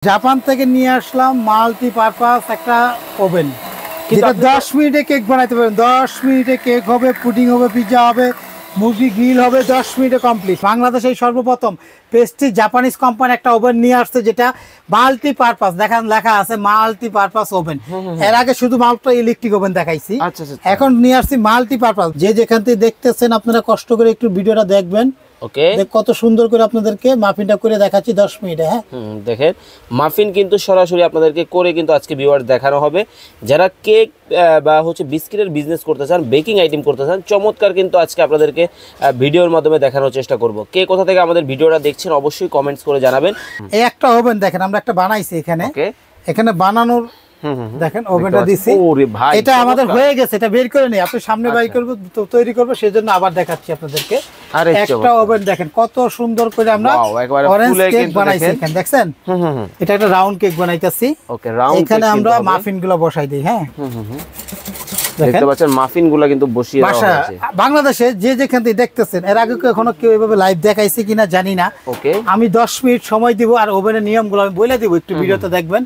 Japan থেকে নিয়ে আসলাম multipurpose একটা ওভেন, যেটা 10 মিনিটে কেক বানাইতে পারবেন। 10 মিনিটে কেক হবে, পুডিং হবে, পিৎজা হবে, মুরগি গ্রিল হবে, 10 মিনিটে কমপ্লিট। বাংলাদেশে এই সর্বপ্রথম প্রেস্টিজ জাপানিজ কোম্পানি একটা ওভেন নিয়ে আসছে, যেটা মাল্টিপারপাস। দেখেন লেখা আছে মাল্টিপারপাস ওভেন। এর আগে শুধু মাত্র ইলেকট্রিক ওভেন দেখাইছি, এখন নিয়ে আসছি মাল্টিপারপাস। যে যেখান থেকে দেখতেছেন আপনারা কষ্ট করে একটু ভিডিওটা দেখবেন। ওকে, কত সুন্দর করে আপনাদেরকে মাফিনটা করে দেখাচ্ছি 10 মিনিটে। হ্যাঁ, দেখেন মাফিন কিন্তু সরাসরি আপনাদেরকে করে কিন্তু আজকে ভিউয়ার দেখানো হবে। যারা কেক বা হচ্ছে বিস্কিটের বিজনেস করতে চান, বেকিং আইটেম করতে চান, চমৎকার কিন্তু আজকে আপনাদেরকে ভিডিওর মাধ্যমে দেখানোর চেষ্টা করব। কে কোথা থেকে আমাদের ভিডিওটা দেখছেন অবশ্যই কমেন্টস করে জানাবেন। এই একটা ওভেন দেখেন, আমরা একটা বানাইছি এখানে। এখানে বানানোর দেখেন ওভেনটা দিছি, এটা আমাদের হয়ে গেছে, এটা বের করে নেই, আপনি সামনে বাই করব তো তৈরি করব, সেজন্য আবার দেখাচ্ছি আপনাদেরকে। একটা ওভেন দেখেন কত সুন্দর করে আমরা অরেঞ্জ কেক বানাইছি এখানে, দেখছেন? এটা একটা রাউন্ড কেক বানাইতাছি। ওকে, রাউন্ড এখানে আমরা মাফিনগুলো বসাই দেই। হ্যাঁ, দেখতে পাচ্ছেন মাফিনগুলো কিন্তু বসিয়ে দেওয়া হয়েছে। বাংলাদেশে যে যেখান থেকে দেখতেছেন, এর আগে এখনো কেউ এভাবে লাইভ দেখাইছে কিনা জানি না। ওকে, আমি 10 মিনিট সময় দিব, আর ওভেনের নিয়মগুলো আমি বলে দিব, একটু ভিডিওতে দেখবেন।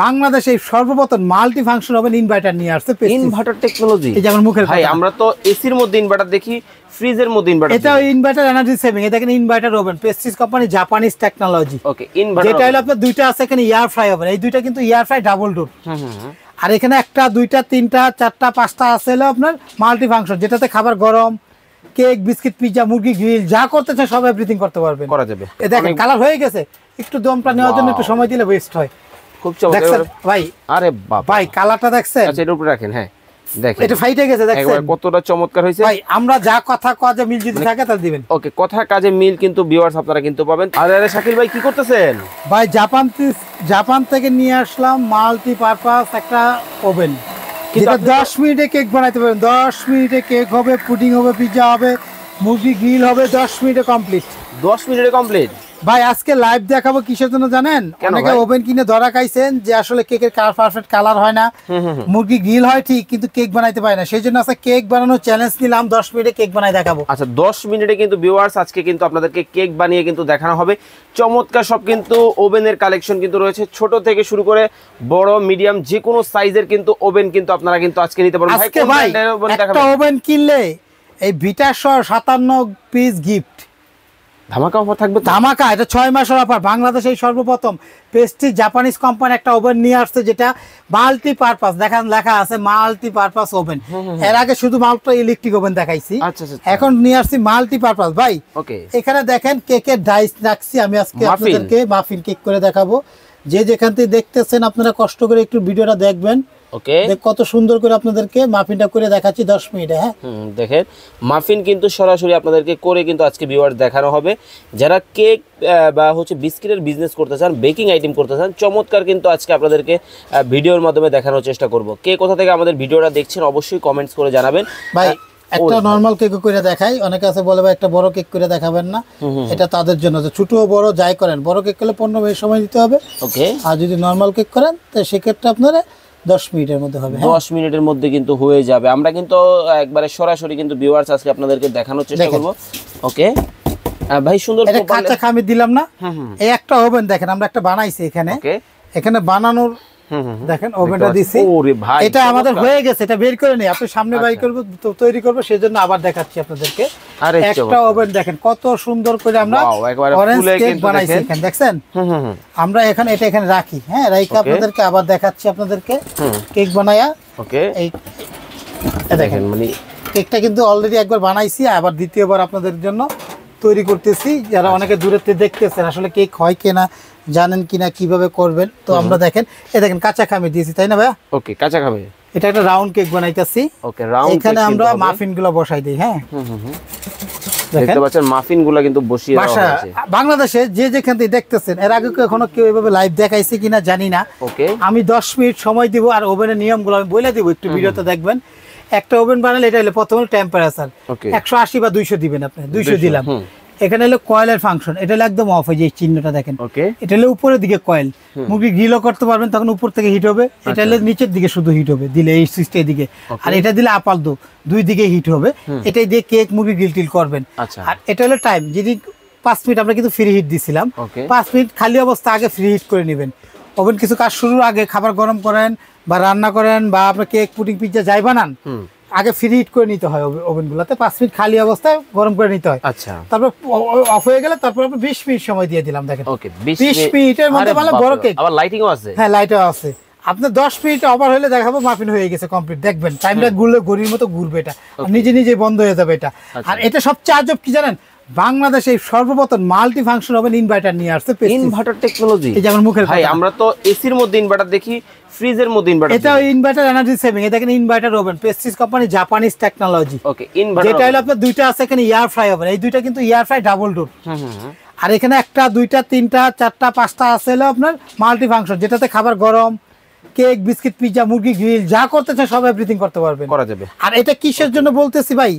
বাংলাদেশে সর্বপ্রথম মাল্টি ফাংশন ওভেন ইনভার্টার নিয়ে আসছে, ইনভার্টার টেকনোলজি। এই যে আমার মুখের ভাই, আমরা তো এসির মধ্যে ইনভার্টার দেখি, ফ্রিজের মধ্যে ইনভার্টার। এটা ইনভার্টার এনার্জি সেভিং। এটা দেখেন inverter oven, Prestige company, Japanese technology. Okay, inverter যেটা হলো আপনার দুইটা আছে এখানে এয়ার ফ্রাই ওভেন। এই দুইটা কিন্তু এয়ার ফ্রাই ডাবল ডোর। আর এখানে একটা, দুইটা, তিনটা, চারটা, পাঁচটা আছে হলো আপনার মাল্টি ফাংশন, যেটাতে খাবার গরম, কেক, বিস্কিট, পিৎজা, মুরগি গ্রিল যা করতে চান সব এভরিথিং করতে পারবেন, করা যাবে। এই দেখেন কালার হয়ে গেছে, একটু দমটা নেওয়ার জন্য একটু সময় দিলে বেস্ট হয়। খুব চমৎকার ভাই। আরে বাবা ভাই, কালারটা দেখছেন? আচ্ছা, এর উপরে রাখেন। হ্যাঁ, দেখেন এটা ফাইটে গেছে, দেখেন একবার কতটা চমৎকার হয়েছে। ভাই, আমরা যা কথা কাজে মিল যদি থাকে তাহলে দিবেন। ওকে, কথা কাজে মিল কিন্তু ভিউয়ার্স আপনারা কিন্তু পাবেন। আরে শাকিল ভাই, কি করতেছেন? ভাই, জাপান থেকে নিয়ে আসলাম মাল্টিপারপাস একটা ওভেন, যেটা 10 মিনিটে কেক বানাইতে পারবেন। 10 মিনিটে কেক হবে, পুডিং হবে, পিৎজা হবে, মুরগি গ্রিল হবে, 10 মিনিটে কমপ্লিট। 10 মিনিটে কমপ্লিট। ভাই, আজকে লাইভ দেখাবো কিসের জন্য জানেন? অনেকে ওভেন কিনে ধরা খাইছেন যে আসলে কেকের পারফেক্ট কালার হয় না, মুরগি গ্রিল হয় ঠিক কিন্তু কেক বানাইতে পারে না, সেই জন্য আজকে কেক বানানোর চ্যালেঞ্জ নিলাম, 10 মিনিটে কেক বানাই দেখাবো। আচ্ছা, 10 মিনিটে কিন্তু ভিউয়ার্স আজকে কিন্তু আপনাদেরকে কেক বানিয়ে কিন্তু দেখানো হবে। চমৎকার সব কিন্তু ওভেনের কালেকশন কিন্তু রয়েছে, ছোট থেকে শুরু করে বড়, মিডিয়াম, যে কোনো সাইজের কিন্তু ওভেন কিন্তু আপনারা কিন্তু আজকে নিতে পারবেন। আজকে ভাই একটা ওভেন কিনলে এই ভিটাসহ 57 পিস গিফট, ধামাকা অফার থাকবে। ধামাকা, এটা 6 মাসের অফার। বাংলাদেশে এই সর্বপ্রথম প্রেস্টিজ জাপানিজ কোম্পানি একটা ওভেন নিয়ে আসছে, যেটা মাল্টিপারপাস। দেখেন লেখা আছে মাল্টিপারপাস ওভেন। এর আগে শুধু মাত্র ইলেকট্রিক ওভেন দেখাইছি, এখন নিয়ে আসছি মাল্টিপারপাস। ভাই, এখানে দেখেন কেকের ডাইস রাখছি, আমি আজকে আপনাদেরকে মাফিন কেক করে দেখাবো। যে যেখান থেকে দেখতেছেন আপনারা কষ্ট করে একটু ভিডিওটা দেখবেন। ওকে, কত সুন্দর করে আপনাদেরকে মাফিনটা করে দেখাচ্ছি 10 মিনিটে। হ্যাঁ, দেখেন মাফিন কিন্তু সরাসরি আপনাদেরকে করে কিন্তু আজকে ভিউয়ার দেখানো হবে। যারা কেক বা হচ্ছে বিস্কিটের বিজনেস করতে চান, বেকিং আইটেম করতে চান, চমৎকার কিন্তু আজকে আপনাদেরকে ভিডিওর মাধ্যমে দেখানোর চেষ্টা করব। কে কোথা থেকে আমাদের ভিডিওটা দেখছেন অবশ্যই কমেন্টস করে জানাবেন। ভাই, একটা নরমাল কেক করে দেখাই, অনেকে আছে বলে ভাই একটা বড় কেক করে দেখাবেন না, এটা তাদের জন্য। ছোট বড় যাই করেন, বড় কেক করলে 15 মিনিট সময় দিতে হবে। ওকে, আর যদি নরমাল কেক করেন তো সেক্ষেত্রে আপনারা 10 মিনিটের মধ্যে হবে। 10 মিনিটের মধ্যে কিন্তু হয়ে যাবে। আমরা কিন্তু একবারে সরাসরি কিন্তু ভিউয়ার্স আজকে আপনাদেরকে দেখানোর চেষ্টা করব। ওকে ভাই, সুন্দর এটা কাঁচা খামি দিলাম না। এই একটা ওভেন দেখেন, আমরা একটা বানাইছি এখানে। এখানে বানানোর দেখেন ওভেনটা দিছি, এটা আমাদের হয়ে গেছে, এটা বের করে নেই, আপনি সামনে বাই করব তো তৈরি করব, সেজন্য আবার দেখাচ্ছি আপনাদেরকে। একটা ওভেন দেখেন কত সুন্দর করে আমরা অরেঞ্জ কেক বানাইছি এখানে, দেখছেন? আমরা এখানে এটা এখানে রাখি। হ্যাঁ, রাখি আপনাদেরকে আবার দেখাচ্ছি আপনাদেরকে কেক বানায়া। ওকে, এই দেখেন মানে কেকটা কিন্তু অলরেডি একবার বানাইছি, আবার দ্বিতীয়বার আপনাদের জন্য তৈরি করতেছি। যারা অনেকে দূরে থেকে দেখতেছেন আসলে কেক হয় কিনা, জানেন কিনা, কিভাবে করবেন, তো আমরা দেখেন এই দেখেন কাঁচা খামি দিয়েছি, তাই না ভাইয়া? ওকে, কাঁচা খামি। এটা একটা রাউন্ড কেক বানাইতেছি। ওকে, রাউন্ড, এখানে আমরা মাফিনগুলো বসাই দেই। হ্যাঁ, দেখতে পাচ্ছেন মাফিনগুলো কিন্তু বসিয়ে দেওয়া হয়েছে। বাংলাদেশে যে যেখান থেকে দেখতেছেন, এর আগে এখনো কেউ এভাবে লাইভ দেখাইছে কিনা জানি না। ওকে, আমি 10 মিনিট সময় দিব, আর ওভেনের নিয়মগুলো আমি বলে দিব, একটু ভিডিওতে দেখবেন। একটা ওভেন বানালে এটা হলো প্রথমে টেম্পারেচার 180 বা 200 দিবেন আপনি। 200 দিলাম। এখানে হলো কয়েলের ফাংশন, এটা হলো একদম অফ, এই যে চিহ্নটা দেখেন, এটা হলো উপরের দিকে কয়েল। মুরগি গ্রিলও করতে পারবেন, তখন উপর থেকে হিট হবে। এটা হলো নিচের দিকে শুধু হিট হবে দিলে, এই সুইচটার দিকে। আর এটা দিলে আপাল দুই দিকে হিট হবে। এটাই দিয়ে কেক, মুরগি গ্রিল টিল করবেন। আর এটা হলো টাইম, যদি 5 মিনিট আমরা কিন্তু ফ্রি হিট দিছিলাম। 5 মিনিট খালি অবস্থা আগে ফ্রি হিট করে নেবেন। ওভেন কিছু কাজ শুরুর আগে খাবার গরম করেন বা রান্না করেন বা আপনি কেক পুডিং পিৎজা যাই বানান, আগে ফ্রি হিট করে নিতে হয় ওভেনগুলোতে। 5 মিনিট খালি অবস্থায় গরম করে নিতে হয়। আচ্ছা, তারপর অফ হয়ে গেলে তারপর আপনি 20 মিনিট সময় দিয়ে দিলাম। দেখেন ওকে 20 মিনিটের মধ্যে ভালো বড় কেক। আবার লাইটিংও আছে? হ্যাঁ, লাইটও আছে। আপনি 10 মিনিট ওভার হলে দেখাবো মাফিন হয়ে গেছে কমপ্লিট। দেখবেন টাইমটা ঘুরলে ঘড়ির মতো ঘুরবে, এটা নিজে নিজে বন্ধ হয়ে যাবে এটা। আর এটা সবচেয়ে আজব কি জানেন, বাংলাদেশে সর্বপ্রথম মাল্টি ফাংশন ওভেন ইনভার্টার নিয়ে আসছে, ইনভার্টার টেকনোলজি। এই যে আমার মুখের ভাই, আমরা তো এসির মধ্যে ইনভার্টার দেখি, ফ্রিজের মধ্যে ইনভার্টার। এটা ইনভার্টার এনার্জি সেভিং। এটা দেখেন inverter oven, Prestige company, Japanese technology. Okay, inverter যেটা হলো আপনার দুইটা আছে এখানে এয়ার ফ্রাই ওভেন। এই দুইটা কিন্তু এয়ার ফ্রাই ডাবল ডোর। আর এখানে একটা, দুইটা, তিনটা, চারটা, পাঁচটা আছে হলো আপনার মাল্টি ফাংশন, যেটাতে খাবার গরম, কেক, বিস্কিট, পিৎজা, মুরগি গ্রিল যা করতে চায় সব এভরিথিং করতে পারবেন, করা যাবে। আর এটা কিসের জন্য বলতেছি ভাই,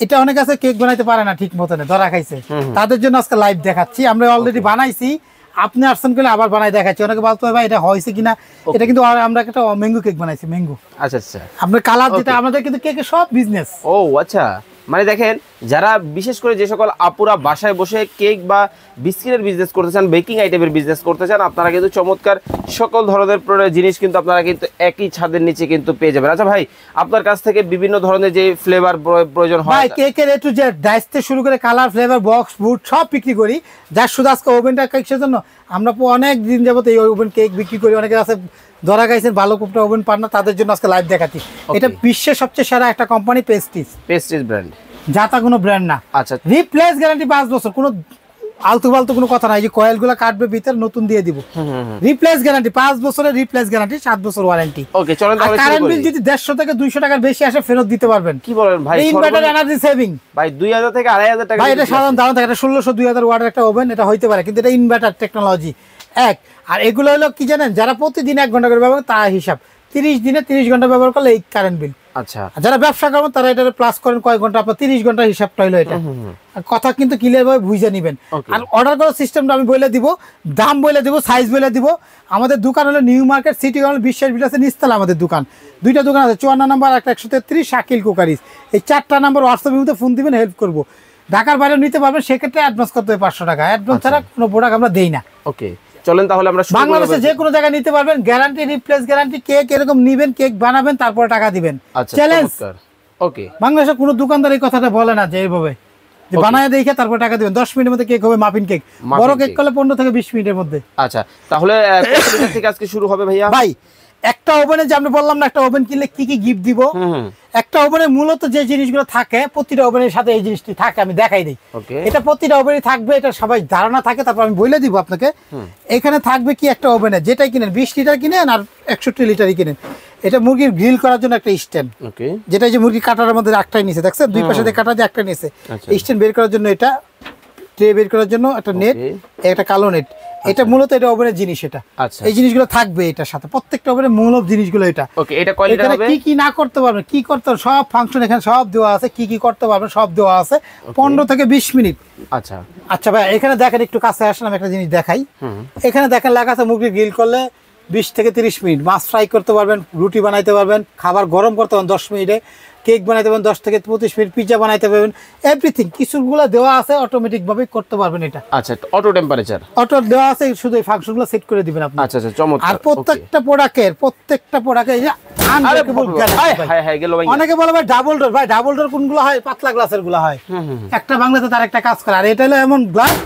এটা অনেক আছে কেক বানাইতে পারে না ঠিক মতন, ধরা খাইছে, তাদের জন্য আজকে লাইভ দেখাচ্ছি। আমরা অলরেডি বানাইছি, আপনি আসছেন করে আবার বানাই দেখাচ্ছি। অনেকে বলতে হয় ভাই এটা হয়েছে কিনা। এটা কিন্তু আমরা একটা ম্যাঙ্গো কেক বানাইছি, ম্যাঙ্গো। আচ্ছা আচ্ছা, আপনার কালার যেটা আমাদের কিন্তু কেকের সব বিজনেস। ও আচ্ছা, মানে দেখেন যারা বিশেষ করে যে সকল আপুরা বাসায় বসে কেক বা বিস্কিটের বিজনেস করতে চান, বেকিং আইটেমের বিজনেস করতে চান, আপনারা কিন্তু চমৎকার সকল ধরনের জিনিস কিন্তু আপনারা কিন্তু একই ছাদের নিচে কিন্তু পেয়ে যাবেন। আচ্ছা ভাই, আপনার কাছ থেকে বিভিন্ন ধরনের যে ফ্লেভার প্রয়োজন হয়, ভাই কেকের এ টু জেড, ডাইস থেকে শুরু করে কালার, ফ্লেভার, বক্স, বুট সব বিক্রি করি। যার শুধু আজকে ওভেনটা কিসের জন্য, আমরা অনেক দিন যাবত এই ওভেন কেক বিক্রি করি। অনেকে আছে ধরা গাইছেন ভালো কোপটা ওভেন পান না, তাদের জন্য আজকে লাইভ দেখাচ্ছি। এটা বিশ্বের সবচেয়ে সেরা একটা কোম্পানি, প্রেস্টিজ ব্র্যান্ড, যাতা কোনো ব্র্যান্ড না। আচ্ছা, রিপ্লেস গ্যারান্টি 5 বছর, কোনো আলতু ফালতু কোনো কথা নাই। যে কয়েলগুলো কাটবে ভিতর নতুন দিয়ে দিব, রিপ্লেস গ্যারান্টি 5 বছরের রিপ্লেস গ্যারান্টি, 7 বছর ওয়ারেন্টি। ওকে, চলেন তাহলে কারেন্ট বিল যদি 150 থেকে 200 টাকার বেশি আসে ফেরত দিতে পারবেন। কি বলেন ভাই, ইনভার্টার এনার্জি সেভিং ভাই 2000 থেকে 2500 টাকা। ভাই এটা সাধারণ দাম থাকে, এটা 1600 2000 ওয়াটের একটা ওভেন, এটা হইতে পারে, কিন্তু এটা ইনভার্টার টেকনোলজি এক। আর এগুলো হলো কি জানেন, যারা প্রতিদিন 1 ঘন্টা করে ব্যবহার, তার হিসাব 30 দিনে 30 ঘন্টা ব্যবহার করলে এই কারেন্ট বিল। আচ্ছা, যারা ব্যবসা করবেন তারা এটা প্লাস করেন কয় ঘন্টা, আপনার 30 ঘন্টার হিসাবটা হলো এটা। কথা কিন্তু ক্লিয়ার ভাবে বুঝে নেবেন। আর অর্ডার করার সিস্টেমটা আমি বলে দিব, দাম বলে দিব, সাইজ বলে দিব। আমাদের দোকান হলো নিউ মার্কেট সিটি কর্নার বিশ্বাস বিলাসে নিচতলা আমাদের দোকান। দুইটা দোকান আছে, 54 নম্বর একটা 133 শাকিল কুকারিস। এই 4টা নাম্বার হোয়াটসঅ্যাপে ফোন দিবেন, হেল্প করবো। ঢাকার বাইরে নিতে পারবেন, সেক্ষেত্রে অ্যাডভান্স করতে হবে 500 টাকা। অ্যাডভান্স ছাড়া কোনো প্রোডাক্ট আমরা দেই না। ওকে, চলেন তাহলে আমরা বাংলাদেশে যে কোনো জায়গায় নিতে পারবেন, গ্যারান্টি, রিপ্লেস গ্যারান্টি। কেক এরকম নিবেন, কেক বানাবেন, তারপর টাকা দিবেন, চ্যালেঞ্জ। ওকে, বাংলাদেশে কোনো দোকানদার এই কথাটা বলে না যে এইভাবে যে বানায় দেখে তারপর টাকা দিবেন। 10 মিনিটের মধ্যে কেক হবে, মাফিন কেক। বড় কেক করলে 15 থেকে 20 মিনিটের মধ্যে। আচ্ছা, তাহলে কত লিটার থেকে আজকে শুরু হবে ভাইয়া? ভাই একটা ওভেনে যে আমরা বললাম না, একটা ওভেন কিনলে কি কি গিফট দিব। একটা ওভেনে মূলত যে জিনিসগুলো থাকে, প্রতিটা ওভেনের সাথে এই জিনিসটি থাকে, আমি দেখাই দিই। এটা প্রতিটা ওভেনে থাকবে, এটা সবাই ধারণা থাকে, তারপর আমি বলে দিব আপনাকে। এখানে থাকবে কি, একটা ওভেনে যেটাই কিনেন 20 লিটার কিনেন আর 61 লিটারই কিনেন, এটা মুরগির গ্রিল করার জন্য একটা স্ট্যান্ড, যেটা যে মুরগি কাটার মধ্যে একটাই নিচে, দেখছেন দুই পাশে দিয়ে কাটা যে একটা নিচে, স্ট্যান্ড বের করার জন্য এটা, ট্রে বের করার জন্য একটা নেট, একটা কালো নেট। এটা মূলত এটা ওভেনের জিনিস। এটা এই জিনিসগুলো থাকবে এটার সাথে, প্রত্যেকটা ওভেনের মূল জিনিসগুলো এটা। ওকে, এটা কয় লিটার হবে? কি কি না করতে পারবেন, কি করতে হবে, সব ফাংশন এখানে সব দেওয়া আছে। কি কি করতে পারবেন সব দেওয়া আছে। 15 থেকে 20 মিনিট। আচ্ছা আচ্ছা ভাই, এখানে দেখেন, একটু কাছে আসেন, আমি একটা জিনিস দেখাই। এখানে দেখেন লেখা আছে মুরগি গ্রিল করলে 20 থেকে 30 মিনিট, মাছ ফ্রাই করতে পারবেন, রুটি বানাইতে পারবেন, খাবার গরম করতে পারবেন 10 মিনিটে, কেক বানাইতে পারবেন 10 থেকে 25 মিনিট, পিৎজা বানাইতে পারবেন, এভরিথিং কিছুগুলো দেওয়া আছে, অটোমেটিক ভাবে করতে পারবেন এটা। আচ্ছা, অটো টেম্পারেচার অটো দেওয়া আছে, শুধু এই ফাংশনগুলো সেট করে দিবেন আপনি। আচ্ছা আচ্ছা, চমৎকার। আর প্রত্যেকটা প্রোডাক্টের এই যে আনব্রেকেবল গ্যারান্টি। হাই হাই গেল ভাই। অনেকে বলে ভাই ডাবল ডোর, ভাই ডাবল ডোর কোনগুলো হয়? পাতলা গ্লাসের গুলো হয়। একটা বাংলাতে তার একটা কাজ করে। আর এটা হলো এমন গ্লাস,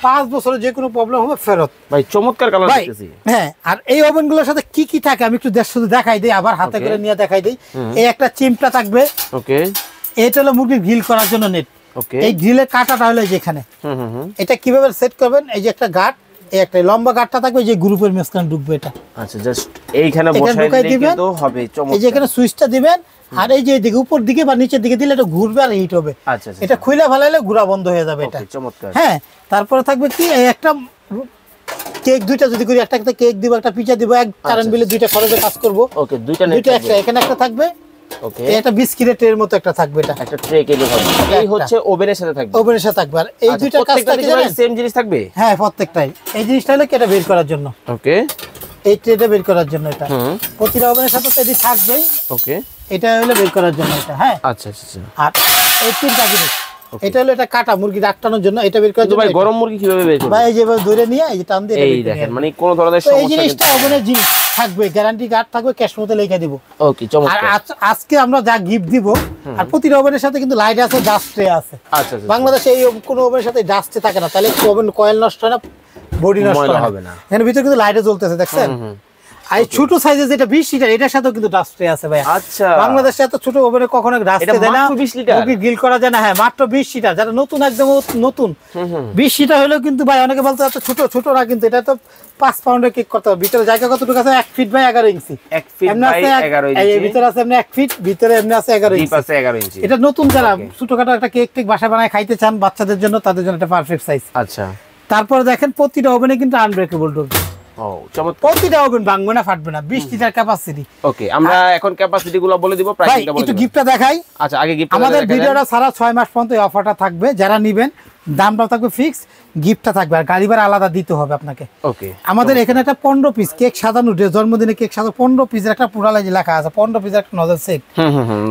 5 বছরে যে কোনো প্রবলেম হবে ফেরত। ভাই চমৎকার কালার দেখতেছি। হ্যাঁ, আর এই ওভেনগুলোর সাথে কি কি থাকে আমি একটু শুধু দেখাই দেই, আবার হাতে করে নিয়ে দেখাই দেই। এই একটা চিমটা থাকবে। ওকে, এটা হলো মুরগি গ্রিল করার জন্য নেট। ওকে, এই গ্রিলের কাঁটাটা হলো যেখানে। এটা কিভাবে সেট করবেন, এই যে একটা গার্ড, এই একটা লম্বা গার্ডটা থাকবে, যে গ্রুপের মাঝখানে ঢুকবে এটা। আচ্ছা, জাস্ট এইখানে বসাই দিলে কিন্তু হবে। চমৎকার। এই যে এখানে সুইচটা দিবেন, আর এই যে দিকে উপর দিকে বা নিচের দিকে দিলে এটা ঘুরবে আর হিট হবে। আচ্ছা, এটা খুলে ফেলাইলে ঘোরা বন্ধ হয়ে যাবে এটা। চমৎকার। হ্যাঁ, তারপরে থাকবে কি, এই একটা কেক দুইটা যদি করি, একটা কেক দিব, একটা পিৎজা দিব, এক কারেন্ট বিলে দুইটা খরচে কাজ করব। ওকে, দুইটা একটা এখানে একটা থাকবে। ওকে, এটা বিস্কিটের ট্রের মতো একটা থাকবে, এটা একটা ট্রে কেটে হবে। এই হচ্ছে ওভেনের সাথে থাকবে, ওভেনের সাথে থাকবে। আর এই দুইটা কাজটা কি জানেন, সেম জিনিস থাকবে। হ্যাঁ, প্রত্যেকটাই। এই জিনিসটা হলো কেটে বের করার জন্য। ওকে, এই ট্রেটা বের করার জন্য এটা প্রতিটা ওভেনের সাথে তো এটি থাকবে। ওকে, এটা হলো বের করার জন্য এটা। হ্যাঁ, আচ্ছা আচ্ছা। আর এই তিনটা জিনিস, এটা হলো এটা কাটা মুরগি রাখটানোর জন্য, এটা বের করার জন্য। ভাই গরম মুরগি কিভাবে বের করব? ভাই এই যে ধরে নিয়ে এই যে টান দিয়ে এই দেখেন, মানে কোন ধরনের সমস্যা, এই সমস্যা জিনিসটা ওভেনের জিনিস থাকবে, গ্যারান্টি কার্ড থাকবে, ক্যাশ মতে লিখে দিব। ওকে, চমৎকার। আর আজকে আমরা যা গিফট দিব, আর প্রতিটা ওভেনের সাথে কিন্তু লাইট আছে, ডাস্ট ট্রে আছে। আচ্ছা, বাংলাদেশে এই কোন ওভেনের সাথে ডাস্ট ট্রে থাকে না, তাহলে ওভেন কয়েল নষ্ট হয় না, বডি নষ্ট হবে না। এখানে ভিতরে কিন্তু লাইটে জ্বলতেছে, দেখছেন? আর ছোট সাইজের যেটা 20 লিটার, এটার সাথেও কিন্তু ডাস্ট ট্রে আছে ভাই। আচ্ছা, বাংলাদেশে এত ছোট ওভেনে কখনো ডাস্ট ট্রে দেয় না। 20 লিটার মুরগি গ্রিল করা যায় না। হ্যাঁ, মাত্র 20 লিটার, যেটা নতুন, একদম নতুন। 20 লিটার হলেও কিন্তু ভাই অনেকে বলতে এত ছোট ছোট না, কিন্তু এটা তো 5 পাউন্ডের কেক করতে হবে। ভিতরে জায়গা কতটুকু আছে? 1 feet by 11 inch. 1 feet by 11 inch. এই ভিতরে আছে এমনি 1 ফিট, ভিতরে এমনি আছে 11 ইঞ্চি। ডিপ আছে 11 ইঞ্চি। এটা নতুন, যারা ছোটখাটো একটা কেক টেক বাসা বানায় খাইতে চান বাচ্চাদের জন্য, তাদের জন্য এটা পারফেক্ট সাইজ। আচ্ছা, তারপর দেখেন প্রতিটা ওভেনে কিন্তু আনব্রেকেবল ডোর। ও চমৎকার। প্রতিটা ওভেন ভাঙবে না, ফাটবে না। 20 লিটার ক্যাপাসিটি। ওকে, আমরা এখন ক্যাপাসিটি গুলো বলে দিব, প্রাইসটা বলে দিব। একটু গিফটটা দেখাই। আচ্ছা, আগে গিফট আমাদের ভিডিওটা সারা 6 মাস পর্যন্ত এই অফারটা থাকবে। যারা নেবেন দামটাও থাকবে ফিক্স, গিফটটা থাকবে, আর গাড়ি ভাড়া আলাদা দিতে হবে আপনাকে। ওকে, আমাদের এখানে একটা 15 পিস কেক সাজানো, জন্মদিনে কেক সাজানো 15 পিসের একটা পুরালাই লেখা আছে, 15 পিসের একটা নজল সেট।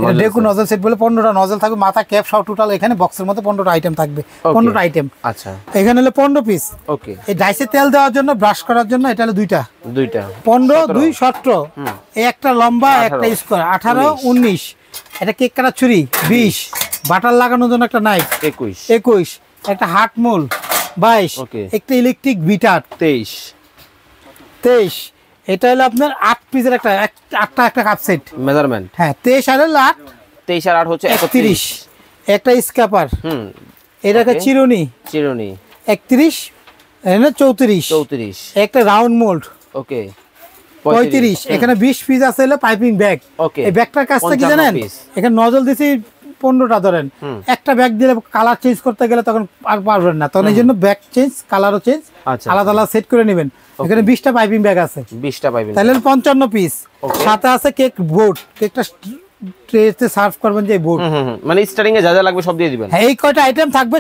এটা ডেকো নজল সেট বলে 15টা নজল থাকবে, মাথা ক্যাপ সব টোটাল এখানে বক্সের মধ্যে 15টা আইটেম থাকবে। 15টা আইটেম। আচ্ছা, এখানে হলো 15 পিস। ওকে, এই ডাইসে তেল দেওয়ার জন্য, ব্রাশ করার জন্য এটা হলো দুইটা 15 2 17। এই একটা লম্বা, একটা স্কয়ার 18 19। এটা কেক কাটার ছুরি 20, বাটার লাগানোর জন্য একটা নাইফ 21, একটা হাট মোল 22, একটা ইলেকট্রিক বিটার 23। এটা হলো আপনার 8 পিসের একটা কাপ সেট মেজারমেন্ট। হ্যাঁ, 23 আর 8 হচ্ছে 31। একটা স্ক্যাপার, এটা একটা চিরুনি 31, এখানে 34। একটা রাউন্ড মোল্ড, ওকে 35। এখানে 20 পিস আছে হলো পাইপিং ব্যাগ। এই ব্যাগটার কাজটা কি জানেন? এখানে নজল দিছি 15টা, ধরেন একটা ব্যাগ দিলে কালার চেঞ্জ করতে গেলে তখন আর পারবেন না, তখন এই জন্য ব্যাগ চেঞ্জ, কালারও চেঞ্জ, আলাদা আলাদা সেট করে নেবেন। এখানে 20টা পাইপিং ব্যাগ আছে, 20টা পাইপিং, তাহলে 55 পিস। সাথে আছে কেক বোর্ড, কেকটা ট্রেতে সার্ভ করবেন যে বোর্ড, মানে স্টার্টিং এ যা যা লাগবে সব দিয়ে দিবেন। হ্যাঁ, এই কয়টা আইটেম থাকবে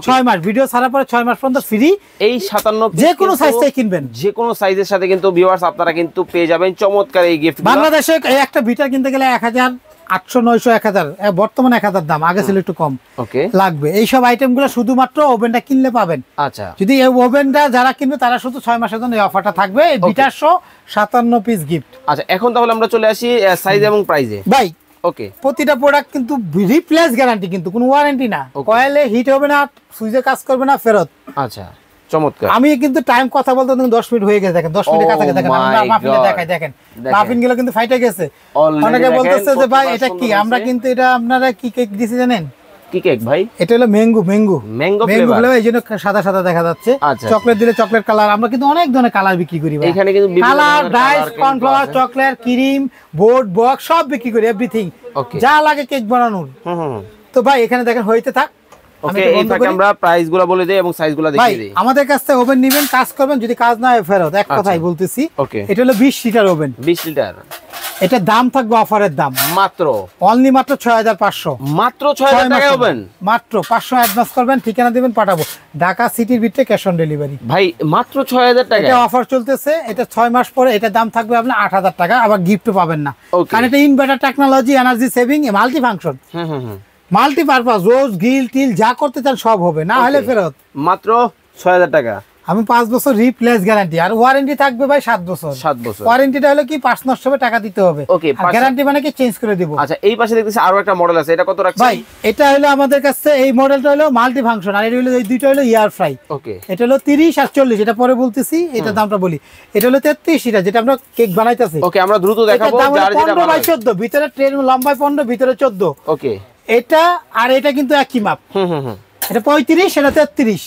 6 মাস, ভিডিও ছাড়ার পরে 6 মাস পর্যন্ত ফ্রি। এই 57 যে কোনো সাইজটাই কিনবেন, যে কোনো সাইজের সাথে কিন্তু ভিউয়ার্স আপনারা কিন্তু পেয়ে যাবেন চমৎকার এই গিফট। বাংলাদেশে এই একটা বিটার কিনতে গেলে 1800 900 1000, বর্তমানে 1000 দাম, আগে ছিল একটু কম লাগবে। এইসব আইটেম গুলো শুধুমাত্র ওভেনটা কিনলে পাবেন। আচ্ছা, যদি এই ওভেনটা যারা কিনবে তারা শুধু 6 মাসের জন্য এই অফারটা থাকবে, এই বিটার 57 পিস গিফট। আচ্ছা, এখন তাহলে আমরা চলে আসি সাইজ এবং প্রাইসে। ভাই ওকে, প্রতিটা প্রোডাক্ট কিন্তু রিপ্লেস গ্যারান্টি, কিন্তু কোনো ওয়ারেন্টি না। কয়েলে হিট হবে না, সুইচে কাজ করবে না, ফেরত। আচ্ছা, চমৎকার। আমি কিন্তু টাইম কথা বলতে 10 মিনিট হয়ে গেছে, দেখেন 10 মিনিটের কাছে দেখেন, আমরা মাফিনে দেখাই, দেখেন মাফিন গুলো কিন্তু ফাইটে গেছে। অনেকে বলতেছে যে ভাই এটা কি, আমরা কিন্তু এটা আপনারা কি কেক দিছি জানেন? কি কেক ভাই? এটা হলো ম্যাঙ্গো ফ্লেভার, এই জন্য সাদা সাদা দেখা যাচ্ছে। চকলেট দিলে চকলেট কালার, আমরা কিন্তু অনেক ধরনের কালার বিক্রি করি ভাই। এখানে কিন্তু colour, dyes, cornflour, chocolate, cream, board, box সব বিক্রি করি, এভরিথিং যা লাগে কেক বানানোর। তো ভাই এখানে দেখেন হইতে থাক। ওকে, এই ফাঁকে আমরা প্রাইসগুলো বলে দেই এবং সাইজগুলো দেখিয়ে দেই। আমাদের কাছ থেকে ওভেন নেবেন, কাজ করবেন, যদি কাজ না হয় ফেরত। এক কথাই বলতেছি, এটা হলো 20 লিটার ওভেন। 20 লিটার, এটা দাম থাকবে অফারের দাম মাত্র অনলি মাত্র 6500। মাত্র 6000 টাকা ওভেন, মাত্র 500 অ্যাডভান্স করবেন, ঠিকানা দিবেন, পাঠাবো। ঢাকা সিটির ভিতরে ক্যাশ অন ডেলিভারি। ভাই মাত্র 6000 টাকা, এটা অফার চলতেছে। এটা 6 মাস পরে এটা দাম থাকবে আপনার 8000 টাকা, আবার গিফটও পাবেন না, কারণ এটা inverter technology, energy saving, multi function, multi purpose, roast grill till যা করতে চান সব হবে, না হলে ফেরত। মাত্র 6000 টাকা। আমি 5 বছর রিপ্লেস গ্যারান্টি, আর ওয়ারেন্টি থাকবে ভাই 7 বছর। ওয়ারেন্টিটা হলো কি, পার্টস নষ্ট হবে টাকা দিতে হবে, আর গ্যারান্টি মানে কি চেঞ্জ করে দিব। আচ্ছা, এই পাশে দেখতেছি আরো একটা মডেল আছে, এটা কত রাখছেন ভাই? এটা হলো আমাদের কাছে এই মডেলটা হলো মাল্টি ফাংশন, আর এটা হলো এই দুইটা হলো এয়ার ফ্রাই। ওকে, এটা হলো 30 আর 40, এটা পরে বলতেছি, এটা দামটা বলি। এটা হলো 33, এটা যেটা আমরা কেক বানাইতেছি। ওকে, আমরা দ্রুত দেখাবো। যার যেটা 15 বাই 14, ভিতরে ট্রেন লম্বায় 15, ভিতরে 14। ওকে, এটা আর এটা কিন্তু একই মাপ। এটা 35, এটা 33।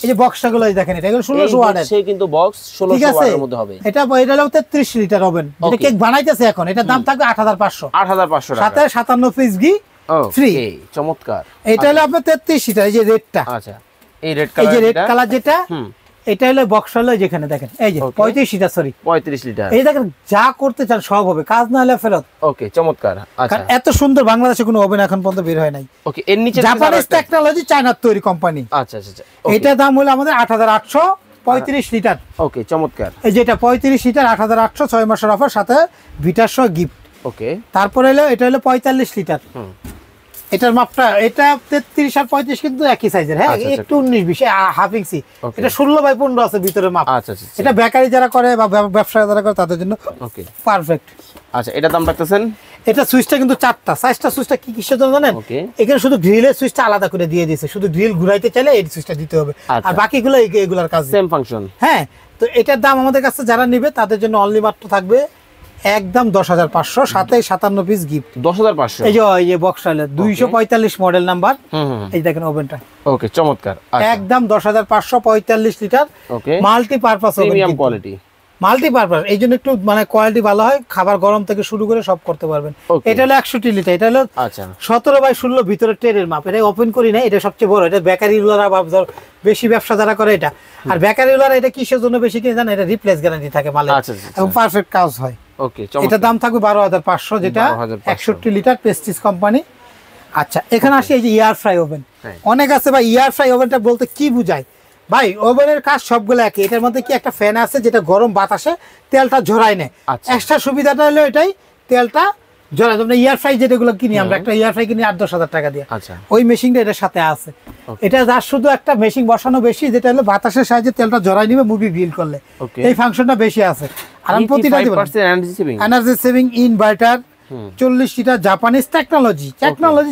এই যে বক্সগুলো দেখেন, এটা 1600 ওয়াটের, সেই কিন্তু বক্স 1600 ওয়াটের মধ্যে হবে। এটা হলো 33 লিটার ওভেন, যেটা কেক বানাইতেছে এখন। এটা দাম থাকবে 8500 টাকা, সাথে 57 পিস ঘি ফ্রি। চমৎকার। এটা হলো আপনার 33 লিটার, এই যে রেডটা। আচ্ছা, এই রেড কালার, এই যে রেড কালার যেটা, এটা হলো বক্স হলো যেখানে দেখেন, এই যে 35 লিটার, সরি 35 লিটার। এই দেখেন যা করতে চান সব হবে, কাজ না হলে ফেরত। ওকে, চমৎকার। আচ্ছা, এত সুন্দর বাংলাদেশে কোনো ওভেন এখন পর্যন্ত বের হয় নাই। ওকে, এর নিচে জাপানিজ টেকনোলজি, চায়নার তৈরি কোম্পানি। আচ্ছা আচ্ছা, এটা দাম হলো আমাদের 8835 লিটার। ওকে, চমৎকার। এই যেটা 35 লিটার 8800, 6 মাসের অফার, সাথে ভিটার সহ গিফট। ওকে, তারপরে হলো এটা হলো 45 লিটার। এটার মাপটা এটা 33 আর 35 কিন্তু একই সাইজের, হ্যাঁ একটু 19 20 হাফ ইঞ্চি। এটা 16 বাই 15 আছে ভিতরে মাপ। আচ্ছা আচ্ছা, এটা বেকারি যারা করে বা ব্যবসা যারা করে তাদের জন্য ওকে পারফেক্ট। আচ্ছা, এটা দাম রাখতেছেন? এটা সুইচটা কিন্তু 4টা, সাইজটা সুইচটা কি কিসের জন্য জানেন? এখানে শুধু গ্রিলের সুইচটা আলাদা করে দিয়ে দিয়েছে, শুধু গ্রিল ঘুরাইতে চাইলে এই সুইচটা দিতে হবে, আর বাকিগুলো এগুলার কাজ সেম ফাংশন। হ্যাঁ, তো এটার দাম আমাদের কাছে যারা নেবে তাদের জন্য অনলি মাত্র থাকবে একদম 10,500, সাথে 57 পিস গিফট। 10,500। এই যে বক্স টাইলার 245 মডেল নাম্বার, এই দেখেন ওভেনটা। ওকে, চমৎকার। একদম 10,545 litre multi purpose oven, premium quality, multi purpose. এই জন্য একটু মানে কোয়ালিটি ভালো হয়, খাবার গরম থেকে শুরু করে সব করতে পারবেন। এটা হলো 100 লিটার, এটা হলো 17 বাই 16 ভিতরে ট্রেনের মাপ। এটা ওপেন করি না, এটা সবচেয়ে বড়। এটা বেকারি রুলার বেশি ব্যবসা যারা করে এটা। আর বেকারি রুলার এটা কিসের জন্য বেশি কিনে জানেন? এটা রিপ্লেস গ্যারান্টি থাকে মালে, এবং পারফেক্ট কাজ হয়। ওকে, এটা দাম থাকবে 12,500, যেটা 61 লিটার প্রেস্টিজ কোম্পানি। আচ্ছা, এখানে আসি এই যে এয়ার ফ্রাই ওভেন। অনেক আছে ভাই, এয়ার ফ্রাই ওভেনটা বলতে কি বুঝায়? ভাই ওভেনের কাজ সবগুলো একই। এটার মধ্যে কি একটা ফ্যান আছে যেটা গরম বাতাসে তেলটা ঝরায় নেয়। এক্সট্রা সুবিধাটা হলো এটাই, তেলটা ঝরায়। তোমরা এয়ার ফ্রাই যেটাগুলো কিনি আমরা, একটা এয়ার ফ্রাই কিনি 8-10 হাজার টাকা দিয়ে, ওই মেশিনটা এটার সাথে আছে। এটা যার শুধু একটা মেশিন বসানো বেশি, যেটা হলো বাতাসের সাহায্যে তেলটা ঝরাই নিবে মুভি গ্রিল করলে, এই ফাংশনটা বেশি আছে। আর আমি প্রতিটা দিব energy saving inverter 40 litre, Japanese technology,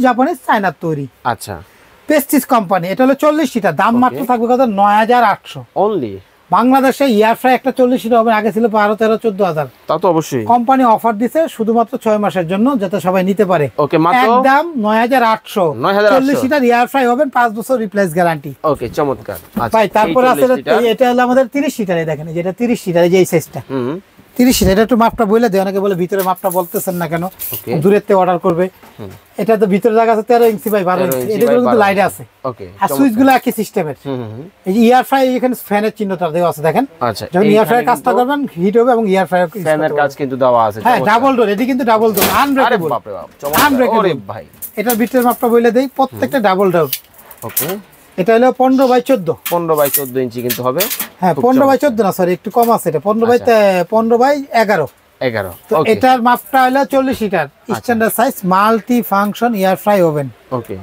Japanese চায়নার তৈরি। আচ্ছা, প্রেস্টিজ কোম্পানি। এটা হলো 40 লিটার, দাম মাত্র থাকবে কত? 9,800 অনলি। বাংলাদেশে এয়ার ফ্রাই একটা 40 লিটার হবে, আগে ছিল 12, 13, 14,000। তা তো অবশ্যই কোম্পানি অফার দিছে শুধুমাত্র 6 মাসের জন্য, যাতে সবাই নিতে পারে। ওকে, মাত্র একদম 9,800, 40 লিটার এয়ার ফ্রাই হবেন, 5 বছর রিপ্লেস গ্যারান্টি। ওকে, চমৎকার। আচ্ছা ভাই, তারপর আছে এটা হলো আমাদের 30 লিটারে। দেখেন যেটা 30 লিটার, এই যে এই সাইজটা 30 লিটার। এটা একটু মাপটা বলে দেয়, অনেকে বলে ভিতরে মাপটা বলতেছেন না কেন, দূরের থেকে অর্ডার করবে। এটা তো ভিতরে জায়গা আছে 13 ইঞ্চি বাই 12 ইঞ্চি, এটা কিন্তু লাইট আছে। ওকে, আর সুইচগুলো একই সিস্টেমের। এই যে এয়ার ফ্রাই, এখানে ফ্যানের চিহ্নটা দেওয়া আছে দেখেন। আচ্ছা, যখন এয়ার ফ্রাই কাজটা করবেন হিট হবে, এবং এয়ার ফ্রাই ফ্যানের কাজ কিন্তু দেওয়া আছে। হ্যাঁ, ডাবল ডোর, এটি কিন্তু ডাবল ডোর, আনব্রেকেবল। বাপরে বাপ, চমৎকার ভাই। এটার ভিতরের মাপটা বলে দেই, প্রত্যেকটা ডাবল ডোর। ওকে, এটা হলো 15 বাই 14, 15 বাই 14 ইঞ্চি কিন্তু হবে। হ্যাঁ, 15 বাই 14 না, সরি একটু কম আছে, এটা 15 বাই 11। তো এটার মাপটা হলো 40 litre, standard size, multi function air fry oven. Okay,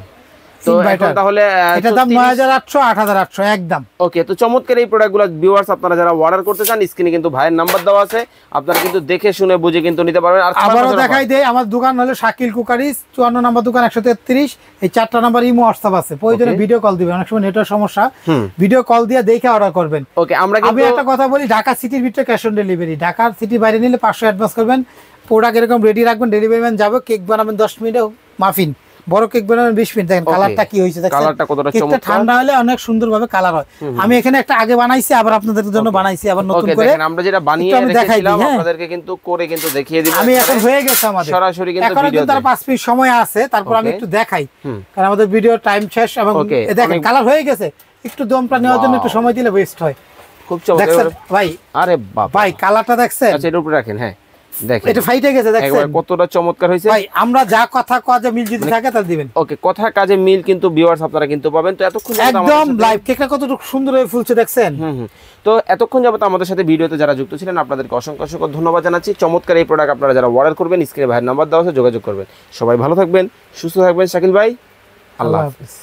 তো এখন তাহলে এটা দাম 9,800, 8,800 একদম। ওকে, তো চমৎকার এই প্রোডাক্টগুলো ভিউয়ার্স আপনারা যারা অর্ডার করতে চান, স্ক্রিনে কিন্তু ভাইয়ের নাম্বার দেওয়া আছে, আপনারা কিন্তু দেখে শুনে বুঝে কিন্তু নিতে পারবেন। আর আবারও দেখাই দেই, আমার দোকান হলো শাকিল কুকারিজ, 54 নম্বর দোকান, 133। এই 4টা নাম্বার ইমো হোয়াটসঅ্যাপ আছে, প্রয়োজনে ভিডিও কল দিবেন, অনেক সময় নেটওয়ার্ক সমস্যা, ভিডিও কল দিয়ে দেখে অর্ডার করবেন। ওকে, আমি একটা কথা বলি, ঢাকা সিটির ভিতরে ক্যাশ অন ডেলিভারি, ঢাকার সিটির বাইরে নিলে 500 অ্যাডভান্স করবেন, প্রোডাক্ট এরকম রেডি রাখবেন, ডেলিভারি ম্যান যাবে, কেক বানাবেন 10 মিনিটে, মাফিন বড় কেক বানাবেন 20 মিনিট। দেখেন কালারটা কি হয়েছে, কালারটা কতটা চমৎকার। ঠান্ডা হলে অনেক সুন্দরভাবে কালার হয়। আমি এখানে একটা আগে বানাইছি, আবার আপনাদের জন্য বানাইছি, আবার নতুন করে। দেখেন আমরা যেটা বানিয়ে রেখেছিলাম আপনাদেরকে কিন্তু করে কিন্তু দেখিয়ে দিব। আমি এখন হয়ে গেছে আমাদের সরাসরি কিন্তু ভিডিও, তার 5 মিনিট সময় আছে, তারপর আমি একটু দেখাই, কারণ আমাদের ভিডিও টাইম শেষ। এবং দেখেন কালার হয়ে গেছে, একটু দমটা নেওয়ার জন্য একটু সময় দিলে বেস্ট হয়। খুব চমৎকার ভাই। আরে বাবা ভাই, কালারটা দেখছেন? আচ্ছা, এর উপরে রাখেন। হ্যাঁ, দেখেন এটা ফাইটে গেছে, দেখছেন একবার কতটা চমৎকার হয়েছে। ভাই, আমরা যা কথা কাজে মিল যদি থাকে তাহলে দিবেন। ওকে, কথা কাজে মিল কিন্তু ভিউয়ার্স আপনারা কিন্তু পাবেন। তো এতক্ষণ একদম লাইভ কেকটা কতটুকু সুন্দর হয়ে ফুলছে দেখছেন। তো এতক্ষণ যাবত আমাদের সাথে ভিডিওতে যারা যুক্ত ছিলেন, আপনাদেরকে অসংখ্য অসংখ্য ধন্যবাদ জানাচ্ছি। চমৎকার এই প্রোডাক্ট আপনারা যারা অর্ডার করবেন, স্ক্রিনে ভাইয়ের নাম্বার দেওয়া আছে, যোগাযোগ করবেন। সবাই ভালো থাকবেন, সুস্থ থাকবেন। শাকিল ভাই, আল্লাহ হাফেজ।